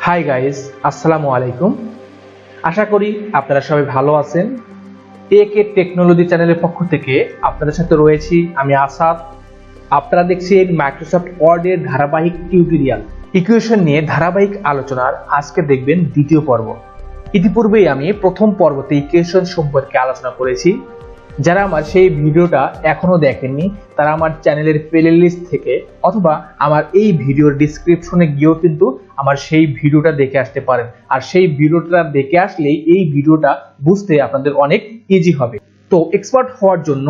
Hi guys, আসসালামু আলাইকুম। আশা করি আপনারা সবাই ভালো আছেন। টেক টেকনোলজি চ্যানেলের পক্ষ থেকে আপনাদের সাথে রয়েছি আমি আসাদ। আপনারা দেখছেন মাইক্রোসফট ওয়ার্ডের ধারাবাহিক টিউটোরিয়াল ইকুয়েশন নিয়ে ধারাবাহিক আলোচনার আজকে দেখবেন দ্বিতীয় পর্ব। ইতিপূর্বেই আমি প্রথম পর্বতে ইকুয়েশন সম্পর্কে আলোচনা করেছি। যারা আমার সেই ভিডিওটা এখনো দেখেননি তারা আমার চ্যানেলের প্লেলিস্ট থেকে অথবা আমার এই ভিডিওর ডেসক্রিপশনে গিয়েও কিন্তু আমার সেই ভিডিওটা দেখে আসতে পারেন। আর সেই ভিডিওটা দেখে আসলেই এই ভিডিওটা বুঝতে আপনাদের অনেক ইজি হবে। তো এক্সপার্ট হওয়ার জন্য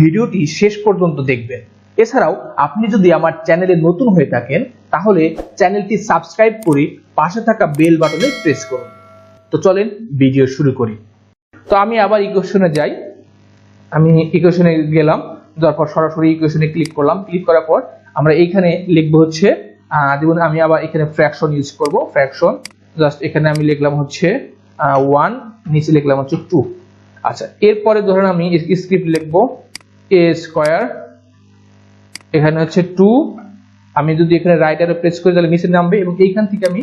ভিডিওটি শেষ পর্যন্ত দেখবেন। এছাড়াও আপনি যদি আমার চ্যানেলে নতুন হয়ে থাকেন তাহলে চ্যানেলটি সাবস্ক্রাইব করে পাশে থাকা বেল বাটনে প্রেস করুন। তো চলেন ভিডিও শুরু করি। তো আমি আবার ইকুয়েশনে যাই। আমি ইকুয়েশনে গেলাম, তারপর সরাসরি ইকুয়েশনে ক্লিক করলাম। ক্লিক করার পর আমরা এইখানে লিখবো হচ্ছে যেমন আমি আবার এখানে ফ্র্যাকশন ইউজ করব। ফ্র্যাকশন জাস্ট এখানে আমি লিখলাম হচ্ছে 1, নিচে লিখলাম হচ্ছে 2। আচ্ছা, এরপরে ধরেন আমি স্ক্রিপ্ট লিখবো a স্কয়ার, এখানে হচ্ছে 2। আমি যদি এখানে রাইট অ্যারো প্রেস করি তাহলে নিচে নামবে এবং এইখান থেকে আমি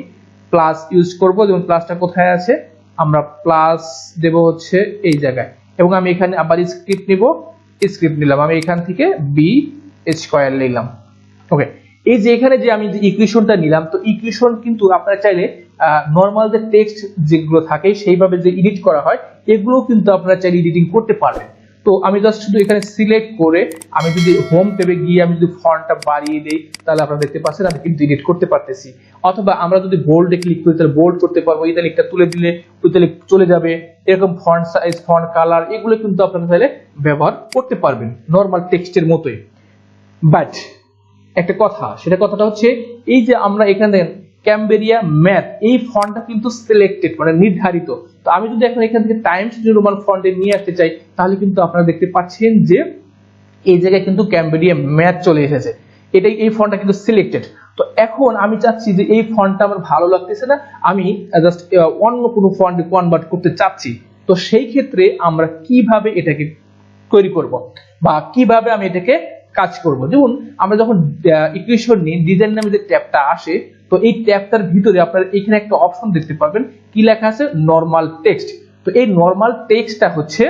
প্লাস ইউজ করব। যেমন প্লাসটা কোথায় আছে, আমরা প্লাস দেব হচ্ছে এই জায়গায় এবং আমি এখানে আবার স্ক্রিপ্ট নিব। স্ক্রিপ্ট নিলাম, আমি এখান থেকে বি স্কয়ার নিলাম। ওকে, এই যে এখানে যে আমি যে ইকুয়েশনটা নিলাম, তো ইকুয়েশন কিন্তু আপনারা চাইলে নরমাল যে টেক্সট যেগুলো থাকে সেইভাবে যে এডিট করা হয় এগুলো কিন্তু আপনারা চাইলে এডিটিং করতে পারবেন। তো আমি জাস্ট শুধু এখানে সিলেক্ট করে আমি যদি হোম ট্যাবে গিয়ে আমি যদি ফন্টটা বাড়িয়ে দেই তাহলে আপনারা দেখতে পাচ্ছেন আমি কিন্তু এডিট করতে পারতেছি। অথবা আমরা যদি বোল্ডে ক্লিক করি তাহলে বোল্ড করতে পারবো, ইতালিকটা তুলে দিলে ইতালিক চলে যাবে। এরকম ফন্ট সাইজ, ফন্ট কালার এগুলো কিন্তু আপনারা চাইলে ব্যবহার করতে পারবেন নরমাল টেক্সটের মতোই। বাট একটা কথা, সেটা কথাটা হচ্ছে এই যে আমরা এখানে ক্যামবেরিয়া ম্যাথ এই ফন্টটা কিন্তু সিলেক্টেড মানে নির্ধারিত। তো আমি যদি এখন এখান থেকে টাইমস নিউ রোমান ফন্টে নিয়ে আসতে চাই তাহলে কিন্তু আপনারা দেখতে পাচ্ছেন যে এই জায়গায় কিন্তু ক্যামবেরিয়া ম্যাথ চলে এসেছে। এটাই এই ফন্টটা কিন্তু সিলেক্টেড। তো এখন আমি চাচ্ছি যে এই ফন্টটা আমার ভালো লাগতেছে না, আমি জাস্ট অন্য কোনো ফন্টে কনভার্ট করতে চাচ্ছি। তো সেই ক্ষেত্রে আমরা কিভাবে এটাকে তৈরি করব বা কিভাবে আমি এটাকে কাজ করব। যেমন আমরা যখন ইকুয়েশন নিই, ডিজাইন নামে যে ট্যাবটা আসে, তো এই ট্যাবটার ভিতরে আপনারা এখানে একটা অপশন দেখতে পারবেন, কি লেখা আছে, নরমাল টেক্সট। তো এই নরমাল টেক্সটটা হচ্ছে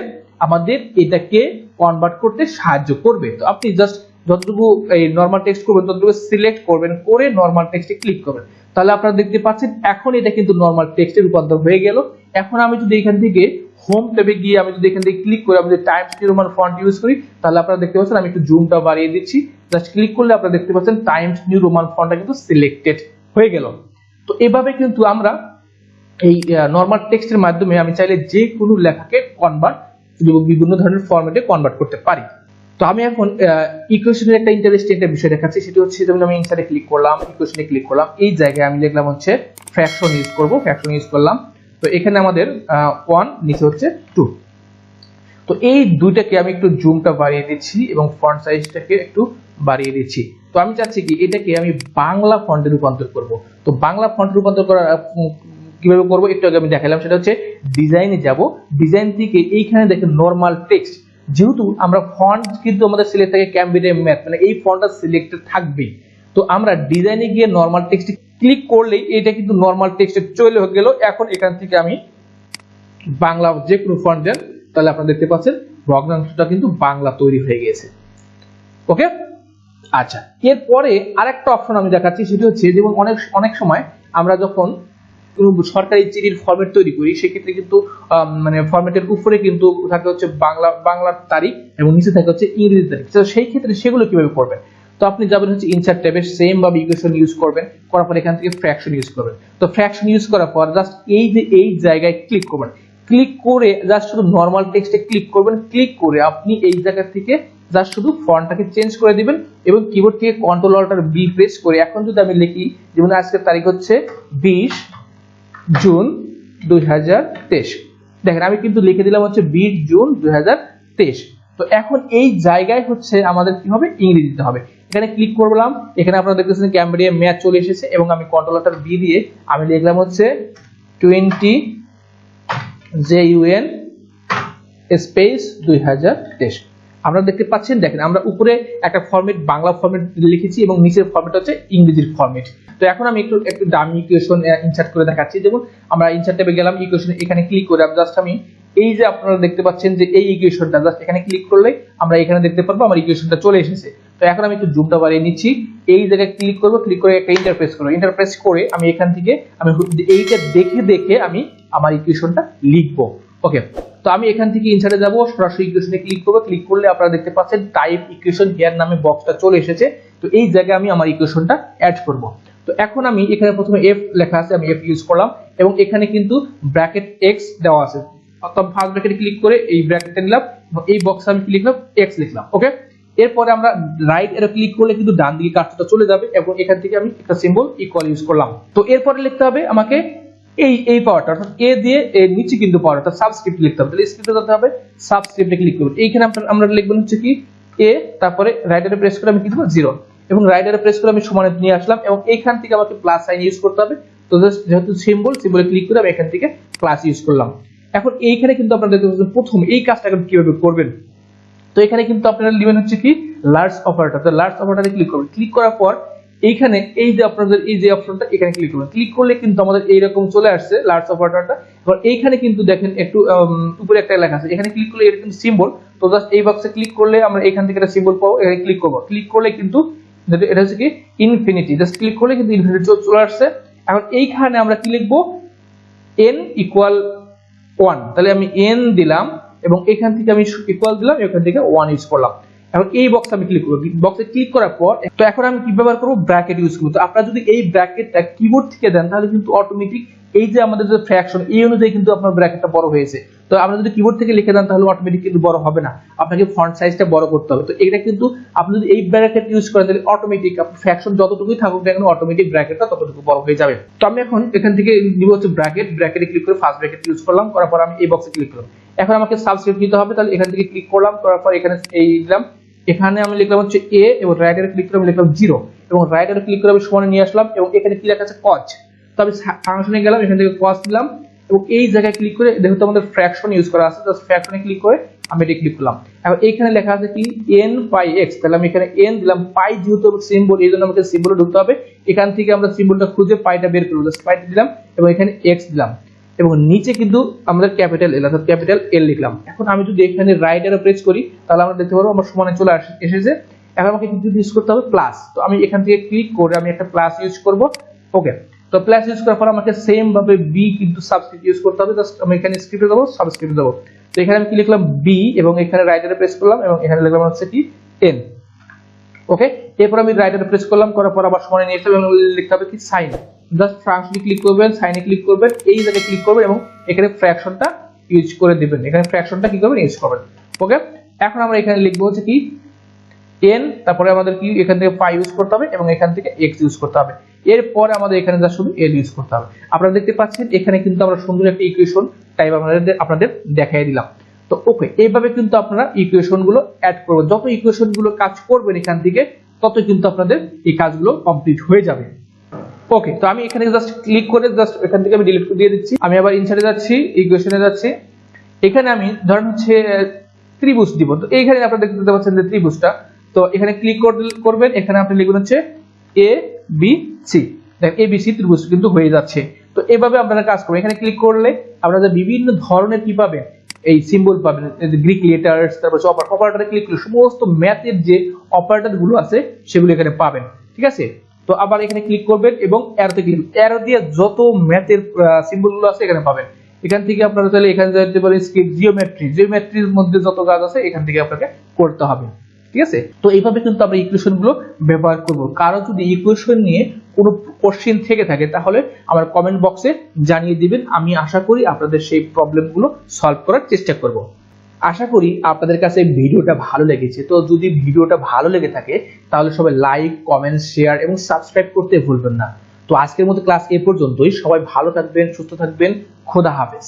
আমাদের এটাকে কনভার্ট করতে সাহায্য করবে। তো আপনি জাস্ট যতটুকু এই নরমাল টেক্সট করবেন ততটুকু সিলেক্ট করবেন, করে নরমাল টেক্সটে ক্লিক করবেন। তাহলে আপনারা দেখতে পাচ্ছেন এখন এটা কিন্তু নরমাল টেক্সটে রূপান্তর হয়ে গেল। এখন আমি যদি এখান থেকে হোম ট্যাবে গিয়ে আমি যদি এখান থেকে ক্লিক করি, আমি যদি Times new Roman font use করি তাহলে আপনারা দেখতে পাচ্ছেন আমি একটু জুমটা বাড়িয়ে দিচ্ছি। জাস্ট ক্লিক করলে আপনারা দেখতে পাচ্ছেন টাইমস নিউ রোমান ফন্টটা কিন্তু সিলেক্টেড হয়ে গেল। তো এভাবে কিন্তু আমরা এই নরমাল টেক্সটের মাধ্যমে আমি চাইলে যে কোনো লেখাকে কনভার্ট বিভিন্ন ধরনের ফরম্যাটে কনভার্ট করতে পারি। তো আমি এখন ইকুয়েশনের একটা ইন্টারেস্টিং একটা বিষয় দেখাচ্ছি, সেটা হচ্ছে যেমন আমি ইনসার্টে ক্লিক করলাম, ইকুয়েশনে ক্লিক করলাম, এই জায়গায় আমি লিখলাম হচ্ছে ফ্র্যাকশন ইউজ করব। ফ্র্যাকশন ইউজ করলাম, তো এখানে আমাদের 1, নিচে হচ্ছে 2। তো এই দুইটাকে আমি একটু জুমটা বাড়িয়ে দিচ্ছি এবং ফন্ট সাইজটাকে একটু বাড়িয়ে দিচ্ছি। তো আমি চাচ্ছি কি এটাকে আমি বাংলা ফন্টে রূপান্তর করব। তো বাংলা ফন্ট রূপান্তর করা কিভাবে করব একটু আগে আমি দেখালাম, সেটা হচ্ছে ডিজাইনে যাব। ডিজাইন থেকে এইখানে দেখেন নরমাল টেক্সট, যেহেতু আমরা ফন্ট কিন্তু আমাদের সিলেক্ট থাকে ক্যামবেরিয়া ম্যাথ, মানে এই ফন্টটা সিলেক্টেড থাকবেই। তো আমরা ডিজাইনে গিয়ে নরমাল টেক্সটে ক্লিক করলেই এটা কিন্তু নরমাল টেক্সটে চলে গেল। এখন এখান থেকে আমি বাংলা যে কোনো ফন্ট দেন তাহলে আপনারা দেখতে পাচ্ছেন ভগ্নাংশটা কিন্তু বাংলা তৈরি হয়ে গেছে। ওকে, আচ্ছা, এরপরে আরেকটা অপশন আমি দেখাচ্ছি, সেটা হচ্ছে যেমন অনেক সময় আমরা যখন কোনো সরকারি চিঠির ফরম্যাট তৈরি করি সেক্ষেত্রে কিন্তু মানে ফরম্যাটের উপরে কিন্তু থাকে হচ্ছে বাংলার তারিখ এবং নিচে থাকে হচ্ছে ইংরেজি তারিখ। তো সেই ক্ষেত্রে সেগুলো কিভাবে করবেন, তো আপনি যাবেন হচ্ছে ইনসার্ট ট্যাবে, সেম ভাবে ইকুয়েশন ইউজ করবেন, করার পর এখান থেকে ফ্র্যাকশন ইউজ করবেন। তো ফ্র্যাকশন ইউজ করার পর জাস্ট এই যে এই জায়গায় ক্লিক করবেন, ক্লিক করে জাস্ট শুধু নরমাল টেক্সটে ক্লিক করবেন। ক্লিক করে আপনি এই জায়গা থেকে জাস্ট শুধু ফন্টটাকে চেঞ্জ করে দিবেন এবং কিবোর্ড থেকে কন্ট্রোল অল্টার বি প্রেস করে এখন যদি আমি লিখি, যেমন আজকের তারিখ হচ্ছে 20 জুন 2023, দেখেন আমি কিন্তু লিখে দিলাম হচ্ছে 20 জুন 2023। তো এখন এই জায়গায় হচ্ছে আমাদের কি হবে, ইংরেজিতে হবে। এখানে ক্লিক করলাম, এখানে আপনারা দেখতেছেন ক্যামবেরিয়া ম্যাথ চলে এসেছে এবং আমি কন্ট্রোল অল্টার বি দিয়ে আমি লিখলাম হচ্ছে 20 জুন স্পেস 2023। আপনারা দেখতে পাচ্ছেন, দেখেন আমরা উপরে একটা ফরম্যাট বাংলা ফরম্যাট লিখেছি এবং নিচের ফরম্যাট হচ্ছে ইংরেজির ফরম্যাট। তো এখন আমি একটু ডামি ইকুয়েশন ইনসার্ট করে দেখাচ্ছি। যেমন আমরা ইনসার্ট ট্যাবে গেলাম, ইকুয়েশন এখানে ক্লিক করে জাস্ট আমি এই যে আপনারা দেখতে পাচ্ছেন যে এই ইকুয়েশনটা জাস্ট এখানে ক্লিক করলে আমরা এখানে দেখতে পারবো আমার ইকুয়েশনটা চলে এসেছে। তো এখন আমি একটু জুমটা বাড়িয়ে নিচ্ছি, এই জায়গায় ক্লিক করব, ক্লিক করে একটা ইন্টারফেস করব, ইন্টারফেস করে আমি এখান থেকে আমি এইটা দেখে আমি আমার ইকুয়েশনটা লিখবো। ওকে, তো আমি এখান থেকে ইনসার্টে যাব, সরাসরি ইকুয়েশনে ক্লিক করব, ক্লিক করলে আপনারা দেখতে পাচ্ছেন টাইপ ইকুয়েশন হিয়ার নামে বক্সটা চলে এসেছে। তো এই জায়গায় আমি আমার ইকুয়েশনটা অ্যাড করব। তো এখন আমি এখানে প্রথমে এফ লেখা আছে, আমি এফ ইউজ করলাম এবং এখানে কিন্তু ব্র্যাকেট এক্স দেওয়া আছে, অর্থাৎ ফার্স্ট ব্র্যাকেটে ক্লিক করে এই ব্র্যাকেটটা নিলাম এবং এই বক্সে আমি কি লিখলাম, এক্স লিখলাম। ওকে, এরপরে আমরা রাইট এরো ক্লিক করলে কিন্তু ডান দিকে কার্সরটা চলে যাবে এবং এখান থেকে আমি একটা সিম্বল ইকুয়াল ইউজ করলাম। তো এরপরে লিখতে হবে আমাকে এই পাওয়ারটা, অর্থাৎ এ দিয়ে এর নিচে কিন্তু পাওয়ার, অর্থাৎ সাবস্ক্রিপ্ট লিখতে হবে। তাহলে স্ক্রিপ্টে যেতে হবে, সাবস্ক্রিপ্টে ক্লিক করব। এইখানে আমরা লিখব হচ্ছে কি এ, তারপরে রাইট এরো প্রেস করে আমি কি দেব 0 এবং রাইট এরো প্রেস করে আমি সমানে নিয়ে আসলাম এবং এইখান থেকে আমাকে প্লাস সাইন ইউজ করতে হবে। তো যেহেতু সিম্বলে ক্লিক করে আমি এখান থেকে প্লাস ইউজ করলাম। এখন এইখানে কিন্তু আপনারা দেখতে পাচ্ছেন প্রথম এই কাজটা কিভাবে করবেন। তো এখানে কিন্তু আপনারা নেবেন হচ্ছে কি লার্জ অপারেটর। তো লার্জ অপারেটরে ক্লিক করবেন, ক্লিক করার পর এইখানে এই যে আপনাদের এই যে অপশনটা এখানে ক্লিক করবেন, ক্লিক করলে কিন্তু আমাদের এইরকম চলে আসছে লার্জ অপারেটরটা। এবার এইখানে কিন্তু দেখেন একটু উপরে একটা লেখা আছে, এখানে ক্লিক করলে এটা কিন্তু সিম্বল। তো জাস্ট এই বক্সে ক্লিক করলে আমরা এখান থেকে একটা সিম্বল পাবো, এখানে ক্লিক করব, ক্লিক করলে কিন্তু এটা হচ্ছে কি ইনফিনিটি, জাস্ট ক্লিক করলে কিন্তু ইনফিনিটি চলে আসছে। এখন এইখানে আমরা কি লিখবো, n ইকুয়াল 1, তাহলে আমি n দিলাম এবং এখান থেকে আমি ইকুয়াল দিলাম, এখান থেকে 1 ইউজ করলাম। এখন এই বক্সে আমি ক্লিক করব, বক্সে ক্লিক করার পর তো এখন আমি কি ব্যবহার করব, ব্র্যাকেট ইউজ করব। তো আপনারা যদি এই ব্র্যাকেটটা কিবোর্ড থেকে দেন তাহলে কিন্তু অটোমেটিক এই যে আমাদের যে ফ্র্যাকশন এই অনুযায়ী কিন্তু আপনার ব্র্যাকেটটা বড় হয়েছে। তো আপনি যদি কিবোর্ড থেকে লিখে দেন তাহলে অটোমেটিক কিন্তু বড় হবে না, আপনাকে ফন্ট সাইজটা বড় করতে হবে। তো এটা কিন্তু আপনি যদি এই ব্র্যাকেট ইউজ করেন তাহলে অটোমেটিক আপনার ফ্র্যাকশন যতটুকুই থাকুক না কেন অটোমেটিক ব্র্যাকেটটা ততটুকু বড় হয়ে যাবে। তো আমি এখন এখান থেকে নিব হচ্ছে ব্র্যাকেটে ক্লিক করে ফার্স্ট ব্র্যাকেট ইউজ করলাম, করার পর আমি এই বক্সে ক্লিক করলাম। এখন আমাকে সাবস্ক্রিপ্ট দিতে হবে, তাহলে এখান থেকে ক্লিক করলাম, করার পর এখানে এই দিলাম, এখানে আমি লিখলাম হচ্ছে a এবং রাইট এর ক্লিক করে আমি লিখলাম 0 এবং রাইট এর ক্লিক করে আমি সমানে নিয়ে আসলাম এবং এখানে কি লেখা আছে cos। তো আমি ফাংশনে গেলাম, এখান থেকে cos দিলাম এবং এই জায়গায় ক্লিক করে দেখো তো আমাদের ফ্র্যাকশন ইউজ করা আছে, জাস্ট ফ্র্যাকশনে ক্লিক করে আমি এটা ক্লিক করলাম। এখন এইখানে লেখা আছে কি n পাই x, তাহলে আমি এখানে n দিলাম, পাই যেহেতু সিম্বল এই জন্য আমাকে সিম্বলে ঢুকতে হবে, এখান থেকে আমরা সিম্বলটা খুঁজে পাইটা বের করব, জাস্ট পাইটা দিলাম এবং এখানে x দিলাম এবং নিচে কিন্তু আমাদের ক্যাপিটাল এল অর্থাৎ ক্যাপিটাল এল লিখলাম। এখন আমি যদি এখানে রাইট এরো প্রেস করি তাহলে আমরা দেখতে পারবো আমার সমানে চলে এসেছে। এখন আমাকে কিন্তু ইউজ করতে হবে প্লাস, তো আমি এখান থেকে ক্লিক করে আমি একটা প্লাস ইউজ করব। ওকে, তো প্লাস ইউজ করার পর আমাকে সেম ভাবে বি কিন্তু সাবস্ক্রিপ্ট ইউজ করতে হবে, জাস্ট আমি এখানে স্ক্রিপ্টে দেবো, সাবস্ক্রিপ্ট দেবো। তো এখানে আমি কি লিখলাম বি এবং এখানে রাইট এরো প্রেস করলাম এবং এখানে লিখলাম হচ্ছে কি এন। ওকে, এরপর আমি রাইট এরো প্রেস করলাম, করার পর আবার সমানে নিয়ে আসলাম এবং লিখতে হবে কি সাইন, জাস্ট ফাংশনে ক্লিক করবেন, সাইনে ক্লিক করবেন, এই জায়গায় ক্লিক করবেন এবং এখানে ফ্র্যাকশনটা ইউজ করে দিবেন, এখানে ফ্র্যাকশনটা কি করবেন ইউজ করবেন। ওকে, এখন আমরা এখানে লিখবো হচ্ছে কি n, তারপরে আমাদের কি এখান থেকে পাই ইউজ করতে হবে এবং এখান থেকে x ইউজ করতে হবে। এরপরে আমাদের এখানে যা শুধু l ইউজ করতে হবে। আপনারা দেখতে পাচ্ছেন এখানে কিন্তু আমরা সুন্দর একটা ইকুয়েশন টাইপ আপনাদের দেখাই দিলাম। তো ওকে, এইভাবে কিন্তু আপনারা ইকুয়েশন গুলো অ্যাড করবেন, যত ইকুয়েশন গুলো কাজ করবেন এখান থেকে তত কিন্তু আপনাদের এই কাজগুলো কমপ্লিট হয়ে যাবে। ওকে, তো আমি এখানে জাস্ট ক্লিক করে জাস্ট এখান থেকে আমি ডিলিট করে দিয়ে দিচ্ছি। আমি আবার ইনসার্টে যাচ্ছি, ইকুয়েশনে যাচ্ছি, এখানে আমি ধরেন হচ্ছে ত্রিভুজ দিব। তো এইখানে আপনারা দেখতে পাচ্ছেন যে ত্রিভুজটা, তো এখানে ক্লিক করবেন, এখানে আপনি লিখবেন হচ্ছে এ বি সি, দেখেন এ বি সি ত্রিভুজ কিন্তু হয়ে যাচ্ছে। তো এইভাবে আপনারা কাজ করবেন, এখানে ক্লিক করলে আপনারা বিভিন্ন ধরনের কি পাবেন, এই সিম্বল পাবেন, গ্রিক লেটার্স, তারপর অপারেটরে ক্লিক করলে সমস্ত ম্যাথের যে অপারেটর গুলো আছে সেগুলো এখানে পাবেন। ঠিক আছে, তো আবার এখানে ক্লিক করবেন এবং অ্যারোতে ক্লিক, অ্যারো দিয়ে যত ম্যাথের সিম্বল গুলো আছে এখানে পাবেন। এখান থেকে আপনারা তাহলে এখানে যেতে পারেন স্কিপ জিওমেট্রির মধ্যে যত কাজ আছে এখান থেকে আপনাকে করতে হবে। ঠিক আছে, তো এইভাবে কিন্তু আমরা ইকুয়েশন গুলো ব্যবহার করব। কারো যদি ইকুয়েশন নিয়ে কোনো কোশ্চেন থেকে থাকে তাহলে আমার কমেন্ট বক্সে জানিয়ে দিবেন, আমি আশা করি আপনাদের সেই প্রবলেমগুলো সলভ করার চেষ্টা করব। আশা করি আপনাদের কাছে ভিডিওটা ভালো লেগেছে। তো যদি ভিডিওটা ভালো লেগে থাকে তাহলে সবাই লাইক, কমেন্ট, শেয়ার এবং সাবস্ক্রাইব করতে ভুলবেন না। তো আজকের মতো ক্লাস এ পর্যন্তই। সবাই ভালো থাকবেন, সুস্থ থাকবেন, খোদা হাফেজ।